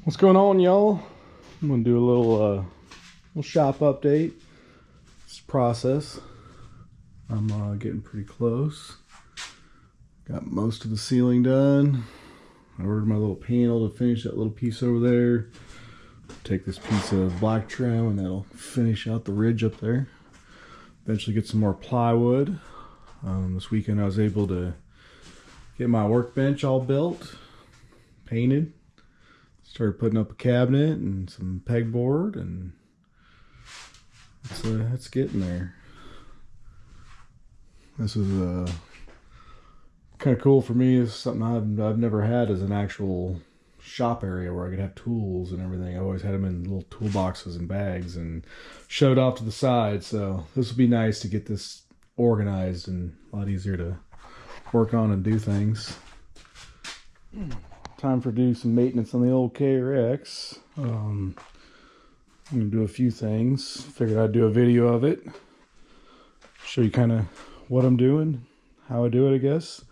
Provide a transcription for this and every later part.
What's going on, y'all? I'm gonna do a little shop update. This process. I'm getting pretty close. Got most of the ceiling done. I ordered my little panel to finish that little piece over there. Take this piece of black trim and that'll finish out the ridge up there. Eventually get some more plywood. This weekend I was able to get my workbench all built, painted. Started putting up a cabinet and some pegboard, and it's getting there. This is kind of cool for me. It's something I've never had as an actual shop area where I could have tools and everything. I always had them in little toolboxes and bags and shoved off to the side. So this will be nice to get this organized and a lot easier to work on and do things. Time for do some maintenance on the old KRX. I'm gonna do a few things. Figured I'd do a video of it, show you kind of what I'm doing, how I do it. I guess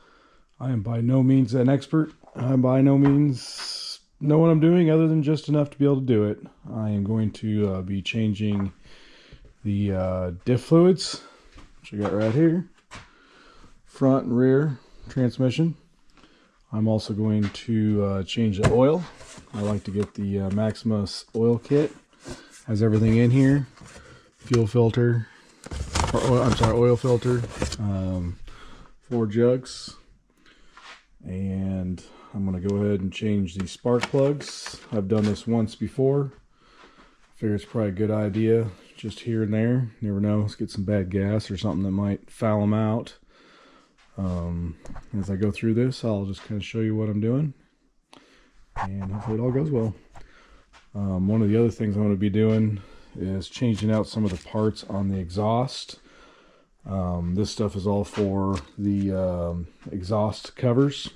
I am by no means an expert. I by no means know what I'm doing other than just enough to be able to do it. I am going to be changing the diff fluids, which I got right here, front and rear transmission. I'm also going to change the oil. I like to get the Maximus oil kit. Has everything in here. Fuel filter, oil filter, 4 jugs. And I'm going to go ahead and change the spark plugs. I've done this once before. I figure it's probably a good idea, just here and there. You never know, let's get some bad gas or something that might foul them out. As I go through this, I'll just kind of show you what I'm doing, and hopefully it all goes well. One of the other things I'm going to be doing is changing out some of the parts on the exhaust. This stuff is all for the exhaust covers.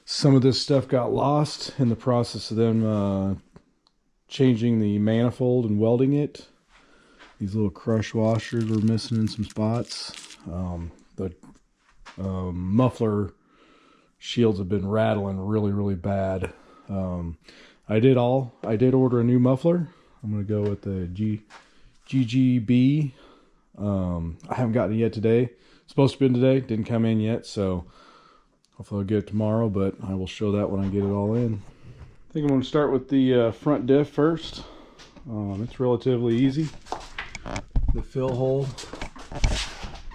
Some of this stuff got lost in the process of them changing the manifold and welding it. These little crush washers were missing in some spots. The muffler shields have been rattling really bad. I did order a new muffler. I'm gonna go with the GGB. I haven't gotten it yet today. It's supposed to be in today, didn't come in yet, so hopefully I'll get it tomorrow, but I will show that when I get it all in. I think I'm going to start with the front diff first. It's relatively easy. The fill hole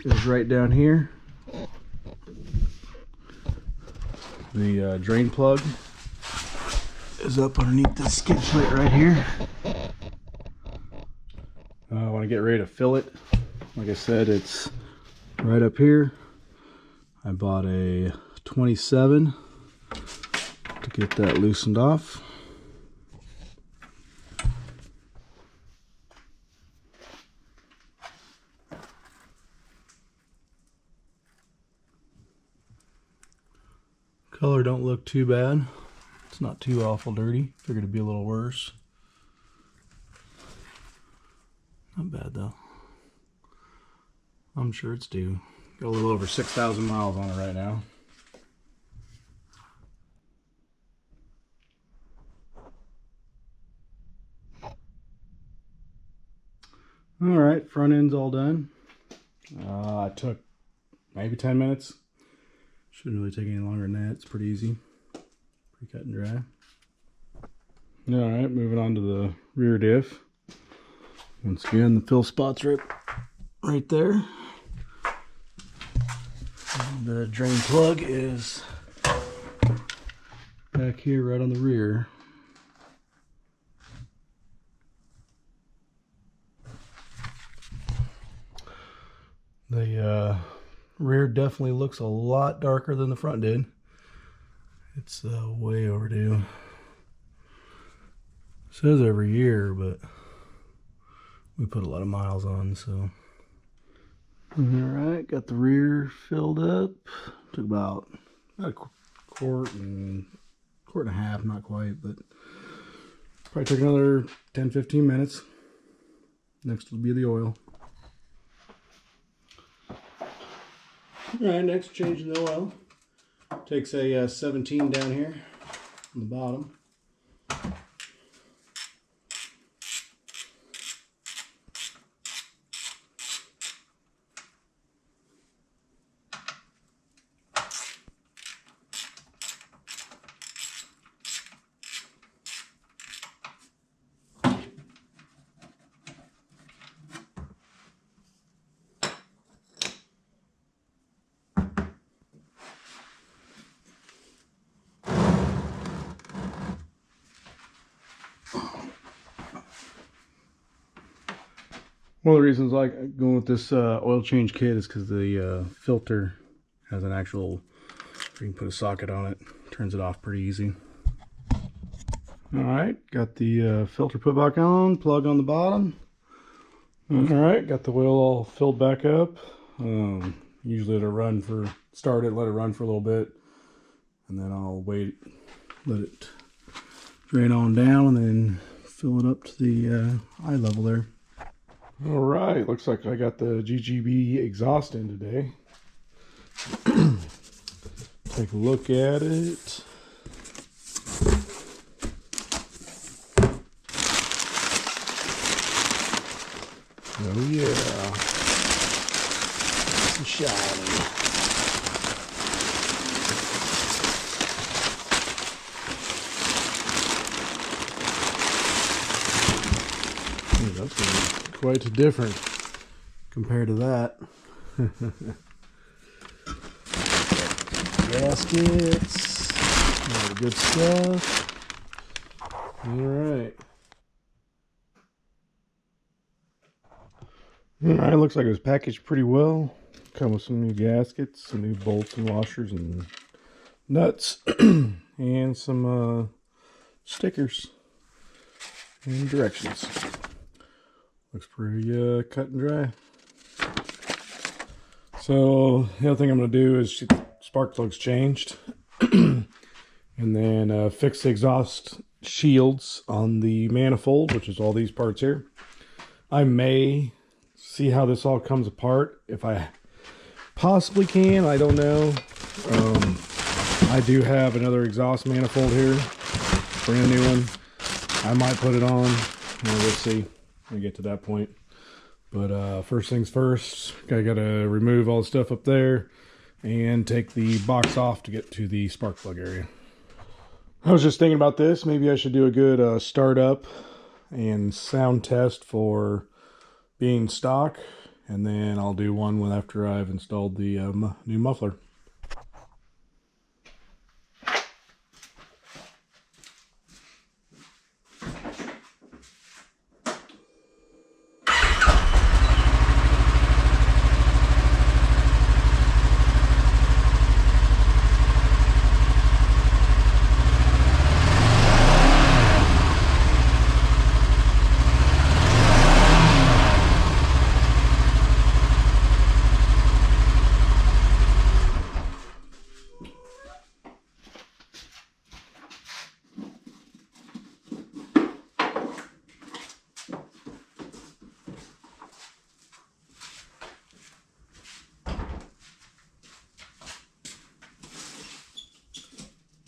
is right down here. The drain plug is up underneath this skid plate right here. I want to get ready to fill it. Like I said, it's right up here. I bought a 27 to get that loosened off. Color don't look too bad. It's not too awful dirty. Figured it'd be a little worse. Not bad though. I'm sure it's due. Got a little over 6,000 miles on it right now. Alright, front end's all done. It took maybe 10 minutes. Shouldn't really take any longer than that. It's pretty easy. Pretty cut and dry. Alright, moving on to the rear diff. Once again, the fill spot's right there. And the drain plug is back here right on the rear. The rear definitely looks a lot darker than the front did. It's way overdue. It says every year, but we put a lot of miles on, so. Alright, got the rear filled up. Took about a quart and a half, not quite, but probably took another 10-15 minutes. Next will be the oil. Alright, next changing the oil. Takes a 17 down here on the bottom. One of the reasons I like going with this oil change kit is because the filter has an actual, you can put a socket on it, turns it off pretty easy. Alright, got the filter put back on, plug on the bottom. Alright, got the oil all filled back up. Usually let it run for, start it, let it run for a little bit, and then I'll wait, let it drain on down, and then fill it up to the eye level there. All right, looks like I got the GGB exhaust in today. Take a look at it. Oh yeah, it's shiny. That's quite different compared to that. Gaskets, all the good stuff. Alright. Alright, looks like it was packaged pretty well. Come with some new gaskets, some new bolts and washers and nuts, and some stickers and directions. Looks pretty cut and dry. So the other thing I'm going to do is spark plugs changed, and then fix the exhaust shields on the manifold, which is all these parts here. I may see how this all comes apart if I possibly can. I don't know. I do have another exhaust manifold here, brand new one. I might put it on. We'll see. We get to that point, but first things first, I gotta remove all the stuff up there and take the box off to get to the spark plug area. I was just thinking about this. Maybe I should do a good startup and sound test for being stock, and then I'll do one after I've installed the new muffler.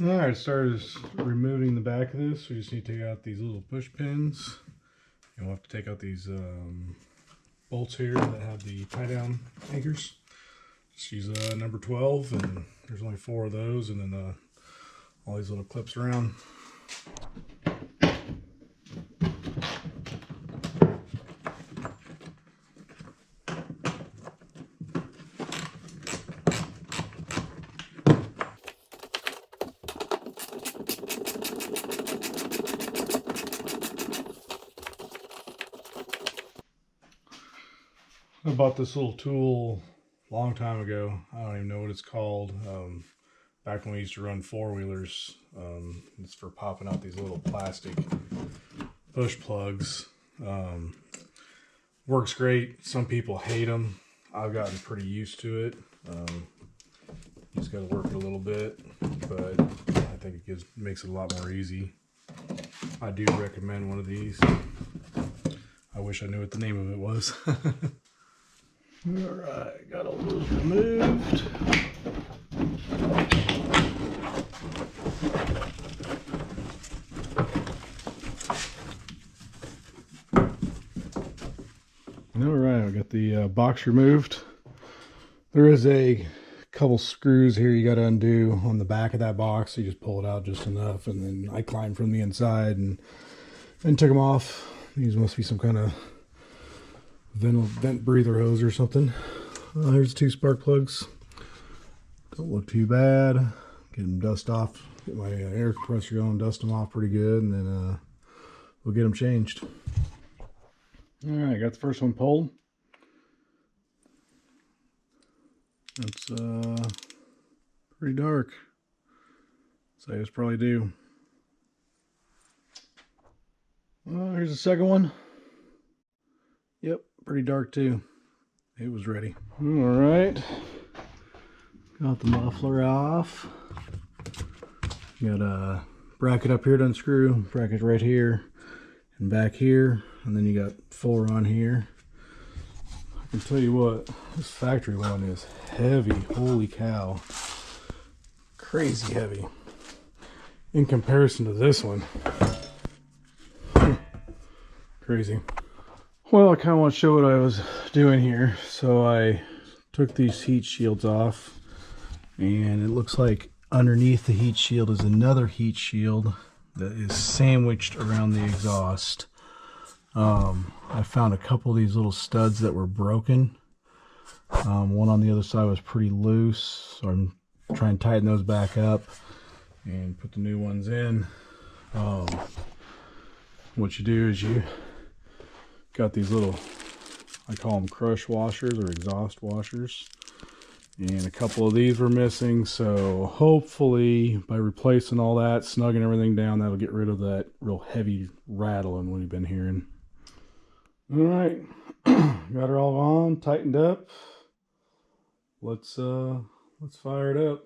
Alright, started removing the back of this. We just need to take out these little push pins. And we'll have to take out these bolts here that have the tie down anchors. Just use number 12, and there's only 4 of those, and then all these little clips around. I bought this little tool a long time ago. I don't even know what it's called. Back when we used to run 4-wheelers, it's for popping out these little plastic push plugs. Works great. Some people hate them. I've gotten pretty used to it. Just got to work it a little bit, but I think it makes it a lot more easy. I do recommend one of these. I wish I knew what the name of it was. Alright, got all those removed. Alright, I got the box removed. There is a couple screws here you got to undo on the back of that box. You just pull it out just enough, and then I climbed from the inside and took them off. These must be some kind of vent breather hose or something. There's 2 spark plugs. Don't look too bad. Get them dust off. Get my air compressor going, dust them off pretty good, and then we'll get them changed. Alright, got the first one pulled. It's pretty dark. So I just probably do. Well, here's the second one. Yep, pretty dark too. It was ready. Alright. Got the muffler off. Got a bracket up here to unscrew, bracket right here and back here, and then you got 4 on here. I can tell you what, this factory one is heavy. Holy cow. Crazy heavy. In comparison to this one. Crazy. Well, I kind of want to show what I was doing here. So I took these heat shields off, and it looks like underneath the heat shield is another heat shield that is sandwiched around the exhaust. I found a couple of these little studs that were broken. One on the other side was pretty loose, so I'm trying to tighten those back up and put the new ones in. What you do is you got these little, I call them crush washers or exhaust washers, and a couple of these were missing, so hopefully by replacing all that, snugging everything down, that'll get rid of that real heavy rattling we've been hearing. All right, got her all on, tightened up. Let's fire it up.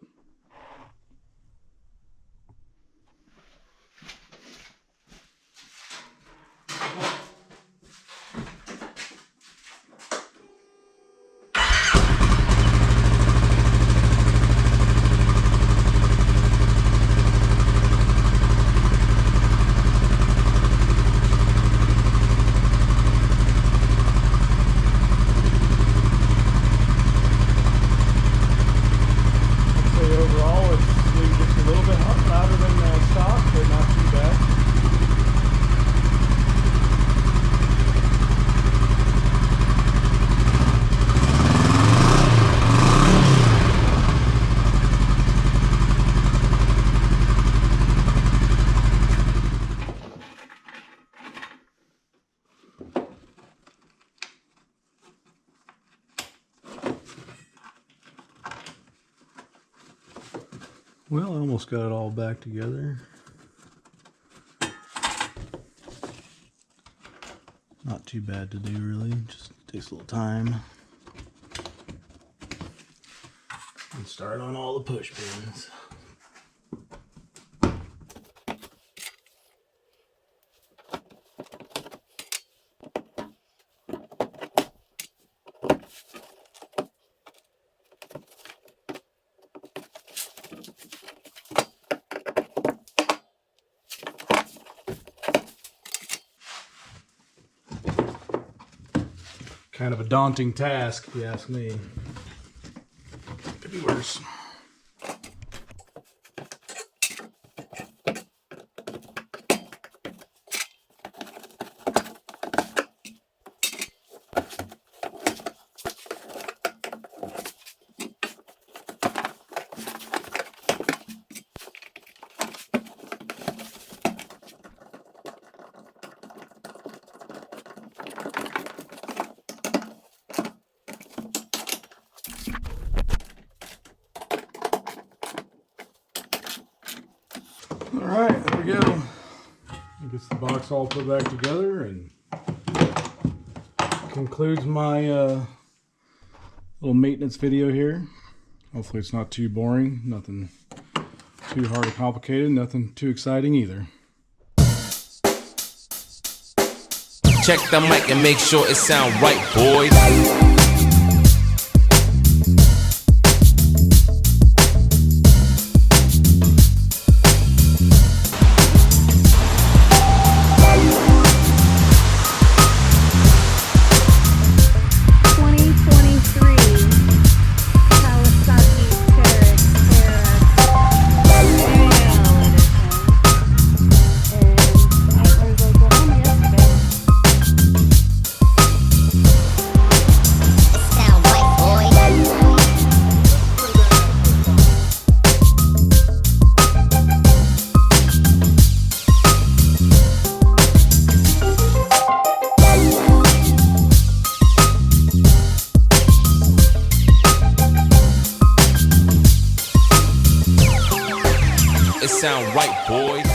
Well, I almost got it all back together. Not too bad to do, really. Just takes a little time. And start on all the push pins. Kind of a daunting task, if you ask me. Could be worse. Alright, there we go. I guess the box all put back together, and concludes my little maintenance video here. Hopefully it's not too boring, nothing too hard or complicated, nothing too exciting either. Check the mic and make sure it sound right, boys. it sound right, boys.